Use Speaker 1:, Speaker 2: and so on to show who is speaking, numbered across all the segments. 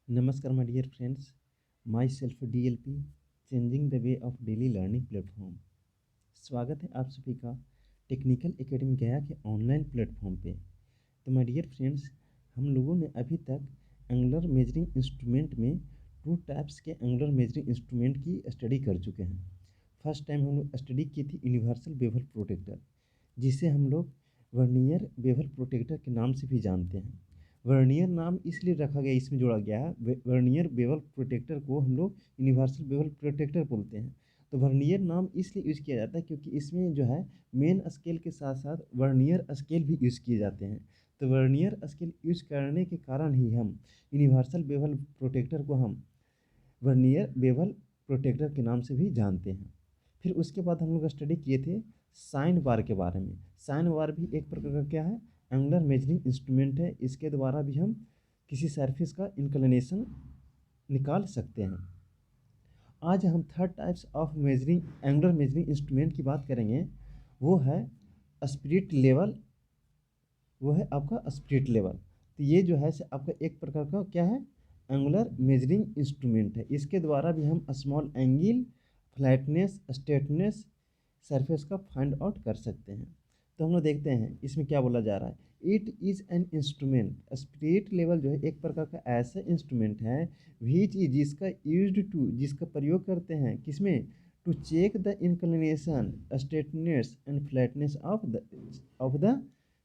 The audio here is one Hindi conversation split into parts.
Speaker 1: नमस्कार my dear friends, myself DLP changing the way of daily learning platform. स्वागत है आप सभी का टेक्निकल एकेडमी गया के ऑनलाइन प्लेटफॉर्म पे। तो माय डियर फ्रेंड्स, हम लोगों ने अभी तक एंगुलर मेजरिंग इंस्ट्रूमेंट में टू टाइप्स के एंगुलर मेजरिंग इंस्ट्रूमेंट की स्टडी कर चुके हैं। फर्स्ट टाइम हम लोग स्टडी की थी यूनिवर्सल बेवल प्रोटेक्टर, जिसे हम लोग वर्नियर बेवल प्रोटेक्टर के नाम से भी जानते हैं। वर्नियर नाम इसलिए रखा गया, इसमें जोड़ा गया है, वर्नियर बेवल प्रोटेक्टर को हम लोग यूनिवर्सल बेवल प्रोटेक्टर बोलते हैं। तो वर्नियर नाम इसलिए यूज़ किया जाता है क्योंकि इसमें जो है मेन स्केल के साथ साथ वर्नियर स्केल भी यूज़ किए जाते हैं। तो वर्नियर स्केल यूज करने के कारण ही हम यूनिवर्सल बेवल प्रोटेक्टर को हम वर्नियर बेवल प्रोटेक्टर के नाम से भी जानते हैं। फिर उसके बाद हम लोग स्टडी किए थे साइन बार के बारे में। साइन बार भी एक प्रकार का क्या है, एंगुलर मेजरिंग इंस्ट्रूमेंट है। इसके द्वारा भी हम किसी सरफेस का इंक्लिनेशन निकाल सकते हैं। आज हम third types of measuring angular measuring instrument की बात करेंगे। वो है स्पिरिट लेवल, वो है आपका स्पिरिट लेवल। तो ये जो है आपका एक प्रकार का क्या है, एंगुलर मेजरिंग इंस्ट्रूमेंट है। इसके द्वारा भी हम small angle, flatness, straightness surface का फाइंड आउट कर सकते हैं। तो हम लोग देखते हैं इसमें क्या बोला जा रहा है। It is an instrument, spirit level जो है एक प्रकार का ऐसा इंस्ट्रूमेंट है विच इज जिसका यूज्ड टू, जिसका प्रयोग करते हैं किसमें, to check the inclination, straightness and flatness of the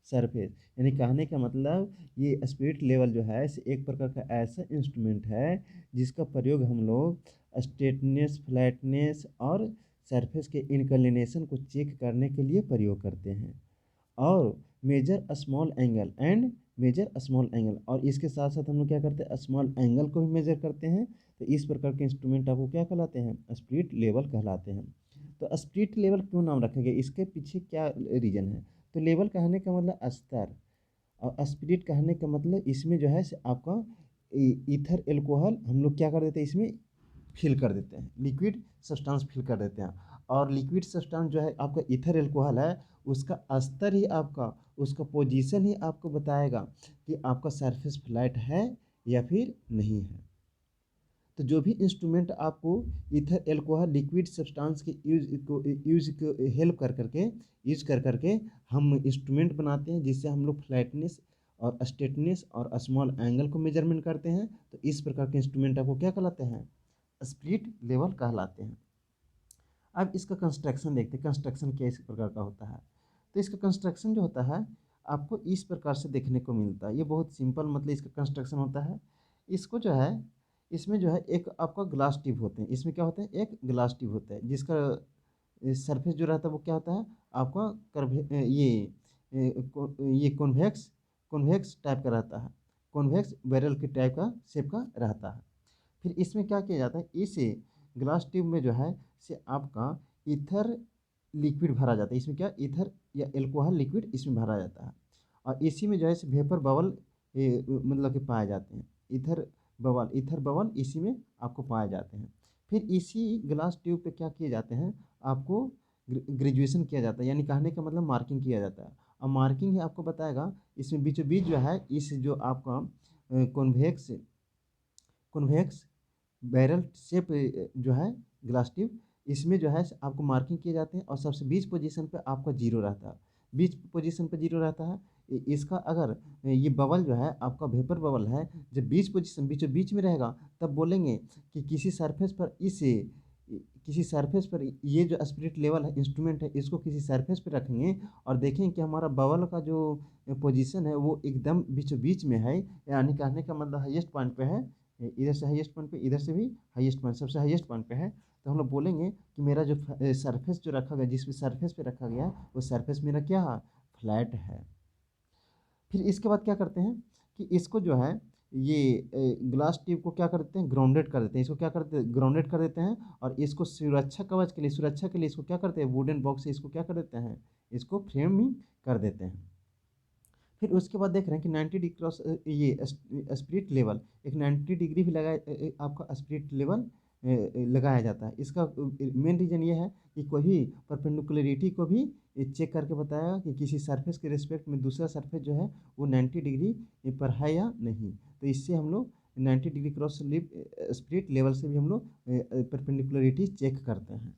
Speaker 1: surface. यानी कहने का मतलब ये स्पिरिट लेवल जो है एक प्रकार का ऐसा इंस्ट्रूमेंट है जिसका प्रयोग हम लोग स्ट्रेटनेस, फ्लैटनेस और सरफेस के इंक्लिनेशन को चेक करने के लिए प्रयोग करते हैं। और measure small angle and measure small angle, और इसके साथ साथ हम लोग क्या करते हैं, स्मॉल एंगल को भी मेजर करते हैं। तो इस प्रकार के इंस्ट्रूमेंट आपको क्या कहलाते हैं, स्पिरिट लेवल कहलाते हैं। तो स्पिरिट लेवल क्यों नाम रखा गया, इसके पीछे क्या रीजन है। तो लेवल कहने का मतलब स्तर, और स्पिरिट कहने का मतलब इसमें जो है आपका ईथर एल्कोहल हम लोग क्या कर देते हैं, इसमें फिल कर देते हैं, लिक्विड सब्सटेंस फिल कर देते हैं। और लिक्विड सब्सटेंस जो है आपका ईथर एल्कोहल है, उसका स्तर ही आपका, उसका पोजीशन ही आपको बताएगा कि आपका सरफेस फ्लैट है या फिर नहीं है। तो जो भी इंस्ट्रूमेंट आपको ईथर एल्कोहल लिक्विड सब्सटेंस के यूज को हेल्प कर करके हम इंस्ट्रूमेंट बनाते हैं, जिससे हम लोग फ्लैटनेस और स्ट्रेटनेस और स्मॉल एंगल को मेजरमेंट करते हैं। तो इस प्रकार के इंस्ट्रूमेंट आपको क्या कहलाते हैं, स्पिरिट लेवल कहलाते हैं। अब इसका कंस्ट्रक्शन देखते हैं, कंस्ट्रक्शन किस प्रकार का होता है। तो इसका कंस्ट्रक्शन जो होता है आपको इस प्रकार से देखने को मिलता है। ये बहुत सिंपल मतलब इसका कंस्ट्रक्शन होता है। इसको जो है, इसमें जो है एक आपका ग्लास ट्यूब होते हैं। इसमें क्या होता है, एक ग्लास ट्यूब होता है जिसका सरफेस जो रहता है वो क्या होता है आपका कर्व, ये कॉन्वेक्स कॉन्वेक्स टाइप का रहता है, कॉन्वेक्स बैरल के टाइप का शेप का रहता है। फिर इसमें क्या किया जाता है, इस ग्लास ट्यूब में जो है से आपका ईथर लिक्विड भरा जाता है। इसमें क्या, ईथर या एल्कोहल लिक्विड इसमें भरा जाता है। और इसी में जो है वेपर बबल मतलब कि पाए जाते हैं। ईथर बबल इसी में आपको पाए जाते हैं। फिर इसी ग्लास ट्यूब पे क्या किए जाते हैं, आपको ग्रेजुएशन किया जाता है, यानी कहने का मतलब मार्किंग किया जाता है। और मार्किंग ही आपको बताएगा इसमें बीचों बीच जो है, इस जो आपका कॉन्वेक्स कॉन्वेक्स बैरल शेप जो है ग्लास ट्यूब, इसमें जो है आपको मार्किंग किए जाते हैं। और सबसे बीच पोजीशन पे आपका जीरो रहता है, बीच पोजीशन पे जीरो रहता है। इसका अगर ये बबल जो है आपका वेपर बबल है, जब बीच पोजीशन बीचों बीच में रहेगा तब बोलेंगे कि किसी सरफेस पर ये जो स्पिरिट लेवल है इंस्ट्रूमेंट है, इसको किसी सरफेस पर रखेंगे और देखेंगे कि हमारा बबल का जो पोजीशन है वो एकदम बीचों बीच में है, यानी कहने का मतलब हाईएस्ट पॉइंट पे है। इधर से हाईएस्ट पॉइंट पे, इधर से भी हाईएस्ट पॉइंट, सबसे हाईएस्ट पॉइंट पे है। तो हम लोग बोलेंगे कि मेरा जो सरफेस जो रखा गया, जिस भी सरफेस पे रखा गया वो सरफेस मेरा क्या है, फ्लैट है। फिर इसके बाद क्या करते हैं कि इसको जो है ये ग्लास ट्यूब को क्या करते हैं, ग्राउंडेड कर देते हैं। इसको क्या करते हैं, ग्राउंडेड कर देते हैं। और इसको सुरक्षा कवच के लिए, सुरक्षा के लिए इसको क्या करते हैं, वुडन बॉक्स से इसको क्या कर देते हैं, इसको फ्रेमिंग कर देते हैं। फिर उसके बाद देख रहे हैं कि 90 डिग्री क्रॉस ये स्पिरिट लेवल, एक 90 डिग्री भी लगाया आपका स्पिरिट लेवल लगाया जाता है। इसका मेन रीज़न ये है कि कोई भी परपेंडिकुलरिटी को भी चेक करके बताया कि किसी सरफेस के रिस्पेक्ट में दूसरा सरफेस जो है वो 90 डिग्री पर है या नहीं। तो इससे हम लोग 90 डिग्री क्रॉस स्प्लिट लेवल से भी हम लोग परपेंडिकुलरिटी चेक करते हैं।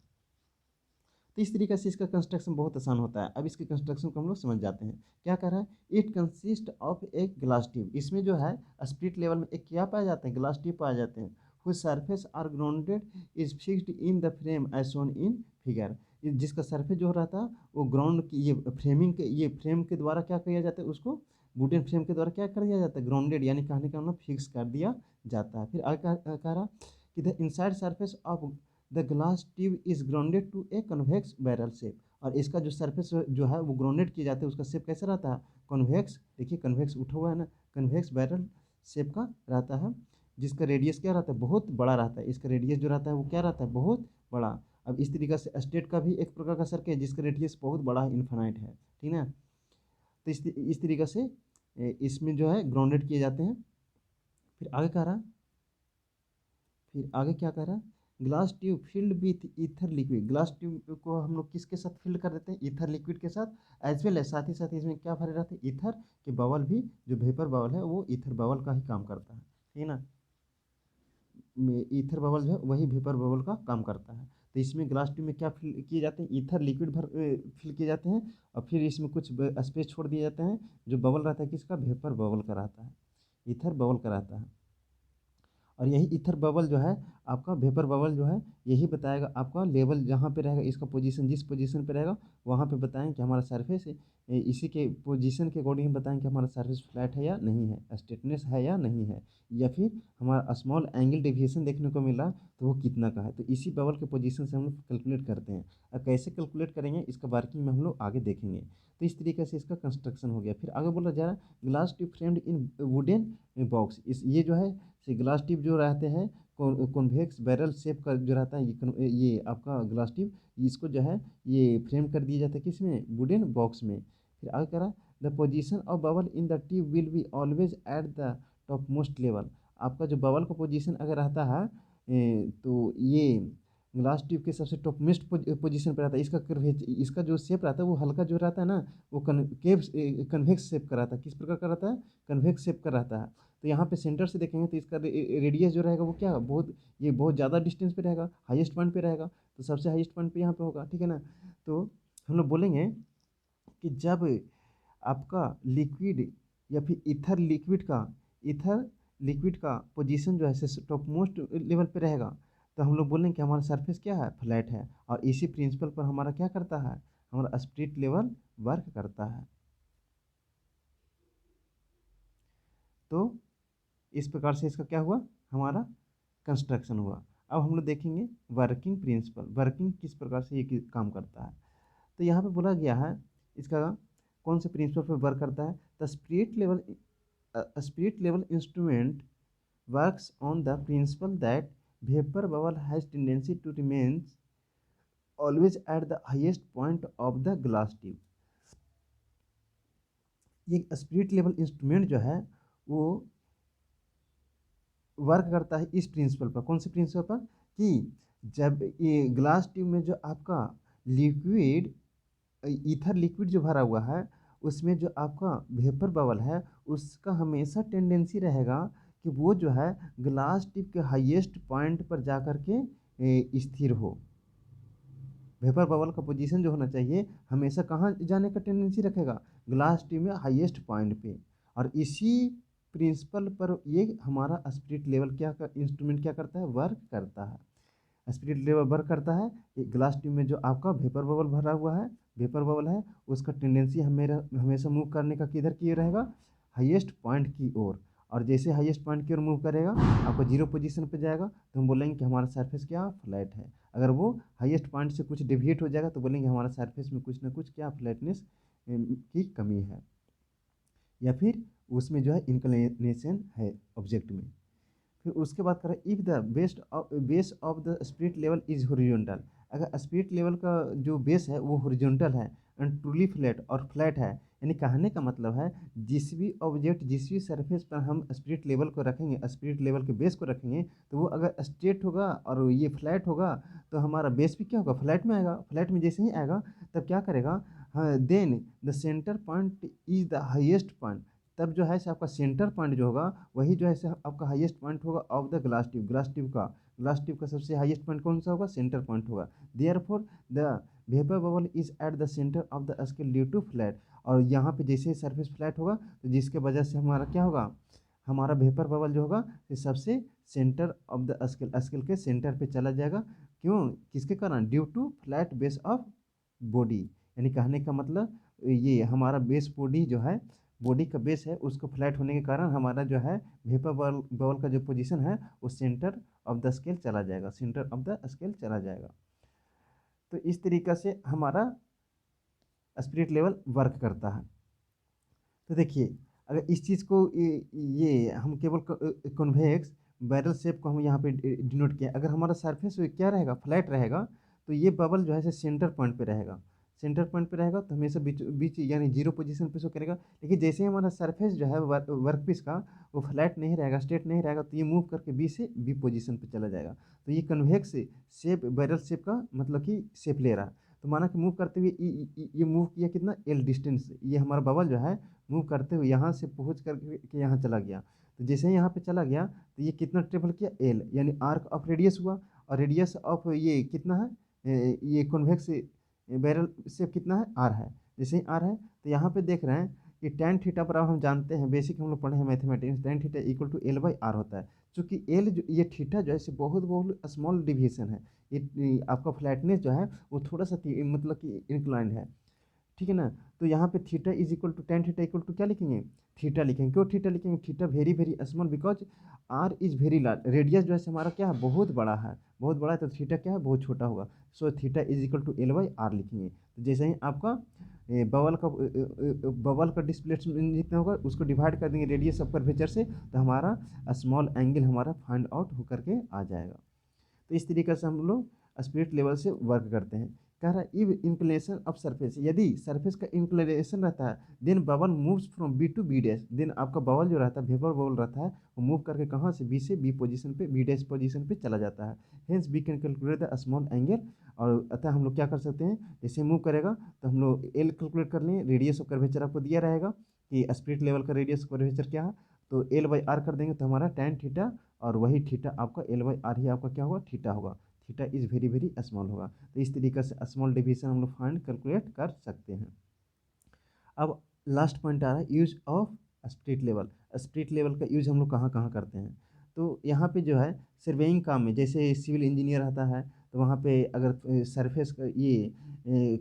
Speaker 1: तो इस तरीके से इसका कंस्ट्रक्शन बहुत आसान होता है। अब इसके कंस्ट्रक्शन को हम लोग समझ जाते हैं। क्या कह रहा है, इट कंसिस्ट ऑफ एक ग्लास ट्यूब। इसमें जो है स्प्लिट लेवल में एक क्या पाए जाते हैं, ग्लास ट्यूब पाए जाते हैं। Whose surface are grounded is fixed in the frame as shown in figure. जिसका सरफेस जो रहता है वो ग्राउंड की ये फ्रेमिंग के ये फ्रेम के द्वारा क्या किया जाता है, उसको वुडन फ्रेम के द्वारा क्या कर दिया जाता है, ग्राउंडेड, यानी कहने का मतलब फिक्स कर दिया जाता है। फिर आगे कह रहा कि the inside surface of the glass tube is grounded to a convex barrel shape. और इसका जो सरफेस जो है वो ग्राउंडेड किया जाता है, उसका शेप कैसा रहता है, कन्वेक्स। देखिए कन्वेक्स उठा हुआ है ना, कन्वेक्स बैरल शेप का रहता है, जिसका रेडियस क्या रहता है, बहुत बड़ा रहता है। इसका रेडियस जो रहता है वो क्या रहता है, बहुत बड़ा। अब इस तरीके से स्टेट का भी एक प्रकार का सर्कल है जिसका रेडियस बहुत बड़ा है, इन्फिनाइट है, ठीक है। तो इस तरीके से इसमें जो है ग्राउंडेड किए जाते हैं। फिर आगे कह रहा, फिर आगे क्या कह रहा है, glass tube filled with ether liquid. Glass tube को हम लोग किसके साथ फिल्ड कर देते हैं, ईथर लिक्विड के साथ। एज वेल है, साथ ही साथ इसमें क्या भरे रहते हैं, ईथर के बबल भी, जो वेपर बबल है वो ईथर बबल का ही काम करता है, ठीक है ना। ईथर बबल जो है वही वेपर बबल का काम करता है। तो इसमें ग्लास ट्यूब में क्या फिल किए जाते हैं, ईथर लिक्विड फिल किए जाते हैं, और फिर इसमें कुछ स्पेस छोड़ दिए जाते हैं। जो बबल रहता है किसका, वेपर बबल का रहता है, ईथर बबल का रहता है। और यही ईथर बबल जो है आपका वेपर बबल जो है यही बताएगा आपका लेवल जहाँ पे रहेगा, इसका पोजीशन जिस पोजीशन पे रहेगा वहाँ पे बताएं कि हमारा सरफेस इसी के पोजीशन के अकॉर्डिंग बताएं कि हमारा सरफेस फ्लैट है या नहीं है, स्ट्रेटनेस है या नहीं है, या फिर हमारा स्मॉल एंगल डेविएशन देखने को मिला तो वो कितना का है। तो इसी बबल के पोजीशन से हम लोग कैलकुलेट करते हैं। और कैसे कैलकुलेट करेंगे इसका वर्किंग में हम लोग आगे देखेंगे। तो इस तरीके से इसका कंस्ट्रक्शन हो गया। फिर आगे बोला जा रहा है, glass tube framed in wooden box. इस ये जो है ग्लास ट्यूब जो रहते हैं कॉन्वेक्स बैरल शेप का जो रहता है, ये आपका ग्लास ट्यूब, इसको जो है ये फ्रेम कर दिया जाता है किसमें, वुडन बॉक्स में। फिर आगे करा, the position of bubble in the tube will be always at the top most level. आपका जो बबल का पोजीशन अगर रहता है तो ये ग्लास ट्यूब के सबसे टॉप मोस्ट पोजीशन पर रहता है। इसका जो शेप रहता है वो हल्का जो रहता है ना, वो कन्वेक्स शेप का रहता है। किस प्रकार का रहता है, कन्वेक्स शेप का रहता है। तो यहाँ पे सेंटर से देखेंगे तो इसका रेडियस जो रहेगा वो क्या, बहुत ज़्यादा डिस्टेंस पे रहेगा, हाईएस्ट पॉइंट पे रहेगा। तो सबसे हाईएस्ट पॉइंट पे यहाँ पे होगा, ठीक है ना। तो हम लोग बोलेंगे कि जब आपका लिक्विड या फिर ईथर लिक्विड का पोजीशन जो है टॉप मोस्ट लेवल पे रहेगा, तो हम लोग बोलेंगे कि हमारा सरफेस क्या है, फ्लैट है। और इसी प्रिंसिपल पर हमारा क्या करता है, हमारा स्प्लिट लेवल वर्क करता है। तो इस प्रकार से इसका क्या हुआ, हमारा कंस्ट्रक्शन हुआ। अब हम लोग देखेंगे वर्किंग प्रिंसिपल, वर्किंग किस प्रकार से ये काम करता है। तो यहाँ पे बोला गया है इसका कौन से प्रिंसिपल पर वर्क करता है, the spirit level instrument works on the principle that vapour bubble has tendency to remain always at the highest point of the glass tube. ये स्पिरिट लेवल इंस्ट्रूमेंट जो है वो वर्क करता है इस प्रिंसिपल पर, कौन से प्रिंसिपल पर, कि जब ये ग्लास ट्यूब में जो आपका लिक्विड ईथर लिक्विड जो भरा हुआ है उसमें जो आपका वेपर बबल है उसका हमेशा टेंडेंसी रहेगा कि वो जो है ग्लास ट्यूब के हाईएस्ट पॉइंट पर जा कर के स्थिर हो। वेपर बबल का पोजीशन जो होना चाहिए हमेशा कहाँ जाने का टेंडेंसी रखेगा, ग्लास ट्यूब में हाईएस्ट पॉइंट पे। और इसी प्रिंसिपल पर ये हमारा स्पिरिट लेवल इंस्ट्रूमेंट क्या करता है, वर्क करता है। स्पिरिट लेवल वर्क करता है, एक ग्लास ट्यूब में जो आपका वेपर बबल भरा हुआ है, वेपर बबल है, उसका टेंडेंसी हमेशा मूव करने का किधर की रहेगा, हाईएस्ट पॉइंट की ओर। और जैसे हाईएस्ट पॉइंट की ओर मूव करेगा आपका जीरो पोजीशन पे जाएगा तो हम बोलेंगे कि हमारा सरफेस क्या, फ्लैट है। अगर वो हाईएस्ट पॉइंट से कुछ डेविएट हो जाएगा तो बोलेंगे हमारा सरफेस में कुछ ना कुछ क्या, फ्लैटनेस की कमी है, या फिर उसमें जो है इंक्लिनेशन है ऑब्जेक्ट में। फिर उसके बाद करें, if the base of the spirit level is horizontal. अगर स्पिरिट लेवल का जो बेस है वो हॉरिजॉन्टल है एंड ट्रूली फ्लैट और फ्लैट है, यानी कहने का मतलब है जिस भी ऑब्जेक्ट जिस भी सरफेस पर हम स्पिरिट लेवल को रखेंगे, स्पिरिट लेवल के बेस को रखेंगे, तो वो अगर स्ट्रेट होगा और ये फ्लैट होगा तो हमारा बेस भी क्या होगा, फ्लैट में आएगा। फ्लैट में जैसे ही आएगा तब क्या करेगा, हाँ, then the centre point is the highest point. तब जो है से आपका सेंटर पॉइंट जो होगा वही जो है से आपका हाईएस्ट पॉइंट होगा ऑफ द ग्लास ट्यूब का सबसे हाईएस्ट पॉइंट कौन सा होगा, सेंटर पॉइंट होगा। Therefore the vapour bubble is at the centre of the scale due to flat, और यहाँ पे जैसे ही सरफेस फ्लैट होगा तो जिसके वजह से हमारा क्या होगा, हमारा वेपर बबल जो होगा ये सबसे सेंटर ऑफ द स्केल के सेंटर पे चला जाएगा। क्यों, किसके कारण, due to flat base of body, यानी कहने का मतलब ये हमारा बेस बॉडी जो है, बॉडी का बेस है उसको फ्लैट होने के कारण हमारा जो है वेपर बबल बबल का जो पोजीशन है वो सेंटर ऑफ द स्केल चला जाएगा, सेंटर ऑफ द स्केल चला जाएगा। तो इस तरीक़ा से हमारा स्पिरिट लेवल वर्क करता है। तो देखिए अगर इस चीज़ को ये हम केवल कॉन्वेक्स बैरल शेप को हम यहाँ पे डिनोट किया, अगर हमारा सरफेस क्या रहेगा, फ्लैट रहेगा, तो ये बबल जो है सेंटर पॉइंट पे रहेगा, सेंटर पॉइंट पे रहेगा तो हमेशा बीच बीच यानी जीरो पोजीशन पे शो करेगा। लेकिन जैसे ही हमारा सरफेस जो है वर्क पीस का वो फ्लैट नहीं रहेगा, स्ट्रेट नहीं रहेगा, तो ये मूव करके बी से बी पोजीशन पे चला जाएगा। तो ये कन्वेक्स शेप बैरल शेप का मतलब कि शेप ले रहा है। तो माना कि मूव करते हुए ये मूव किया कितना एल डिस्टेंस, ये हमारा बबल जो है मूव करते हुए यहाँ से पहुँच करके यहाँ चला गया। तो जैसे ही यहाँ पे चला गया तो ये कितना ट्रेवल किया, एल, यानी आर्क ऑफ रेडियस हुआ, और रेडियस ऑफ ये कितना है, ये कॉन्वेक्स बैरल शेप कितना है, आर है। जैसे ही आर है तो यहाँ पे देख रहे हैं कि tan थीटा पर, अब हम जानते हैं बेसिक हम लोग पढ़े हैं mathematics, tan theta equal to L by R होता है। चूँकि एल जो ये थीटा जो है इसे बहुत बहुत स्मॉल डिविएशन है, ये आपका फ्लैटनेस जो है वो थोड़ा सा मतलब कि इंक्लाइंड है, ठीक है ना। तो यहाँ पे theta is equal to tan theta equal to क्या लिखेंगे, थीटा लिखेंगे। क्यों थीटा लिखेंगे, theta very very small, because R is very large, radius जो है हमारा क्या है, बहुत बड़ा है, बहुत बड़ा है, तो थीटा क्या है, बहुत छोटा होगा। So theta is equal to L by R लिखेंगे। तो जैसे ही आपका बबल का डिस्प्लेसमेंट जितना होगा उसको डिवाइड कर देंगे रेडियस ऑफ कर्वेचर से, तो हमारा स्मॉल एंगल हमारा फाइंड आउट होकर के आ जाएगा। तो इस तरीके से हम लोग स्पिरिट लेवल से वर्क करते हैं। कह रहा है इव इंक्लिनेशन ऑफ सरफेस, यदि सरफेस का इंक्लिनेशन रहता है then bubble moves from B to B dash, then आपका बबल जो रहता है, वेपर बबल रहता है, वो मूव करके कहाँ से, बी से बी पोजीशन पे, बी डैश पोजीशन पे चला जाता है। Hence we can calculate the small angle, और अतः हम लोग क्या कर सकते हैं, जैसे मूव करेगा तो हम लोग एल कैलकुलेट कर लें, रेडियस ऑफ कर्वेचर आपको दिया रहेगा कि स्पिरिट लेवल का रेडियस ऑफ कर्वेचर क्या है, तो एल बाई आर कर देंगे तो हमारा tan थीटा, और वही थीटा आपका एल बाई आर ही आपका क्या होगा, थीटा होगा। Theta is very very small होगा। तो इस तरीके से स्मॉल डिवीजन हम लोग फाइंड कैलकुलेट कर सकते हैं। अब लास्ट पॉइंट आ रहा है use of spirit level. Spirit level का यूज हम लोग कहाँ कहाँ करते हैं, तो यहाँ पे जो है सर्वेइंग काम में, जैसे सिविल इंजीनियर आता है तो वहाँ पे अगर सरफेस का ये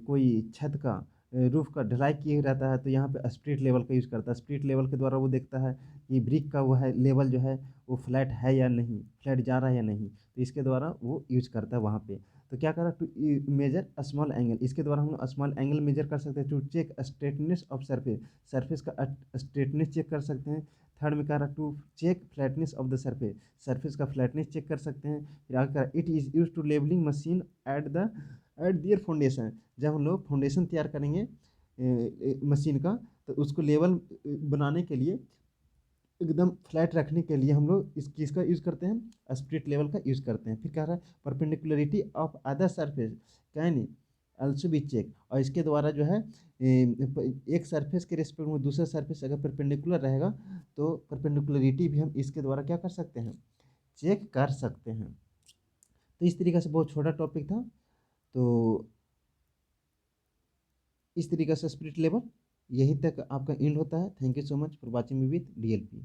Speaker 1: कोई छत का रूफ का ढलाई किए रहता है तो यहाँ पे स्पिरिट लेवल का यूज़ करता है। स्पिरिट लेवल के द्वारा वो देखता है कि ब्रिक का वो है लेवल जो है वो फ्लैट है या नहीं, फ्लैट जा रहा है या नहीं, तो इसके द्वारा वो यूज करता है वहाँ पे। तो क्या करा, टू मेजर स्मॉल एंगल, इसके द्वारा हम लोग स्मॉल एंगल मेजर कर सकते हैं। To check straightness of surface, surface का स्ट्रेटनेस चेक कर सकते हैं। थर्ड में कह रहा to check flatness of the surface, surface का फ्लैटनेस चेक कर सकते हैं। फिर आगे कहा it is use to levelling machine at their foundation, जब हम लोग फाउंडेशन तैयार करेंगे मशीन का तो उसको लेवल बनाने के लिए, एकदम फ्लैट रखने के लिए हम लोग इस चीज़ का यूज़ करते हैं, स्पिरिट लेवल का यूज़ करते हैं। फिर कह रहा है perpendicularity of other surface can also be check, और इसके द्वारा जो है एक सरफेस के रिस्पेक्ट में दूसरा सरफेस अगर परपेंडिकुलर रहेगा तो परपेंडिकुलरिटी भी हम इसके द्वारा क्या कर सकते हैं, चेक कर सकते हैं। तो इस तरीके से बहुत छोटा टॉपिक था, तो इस तरीके से स्पिरिट लेवल यहीं तक आपका एंड होता है। Thank you so much for watching me with DLP।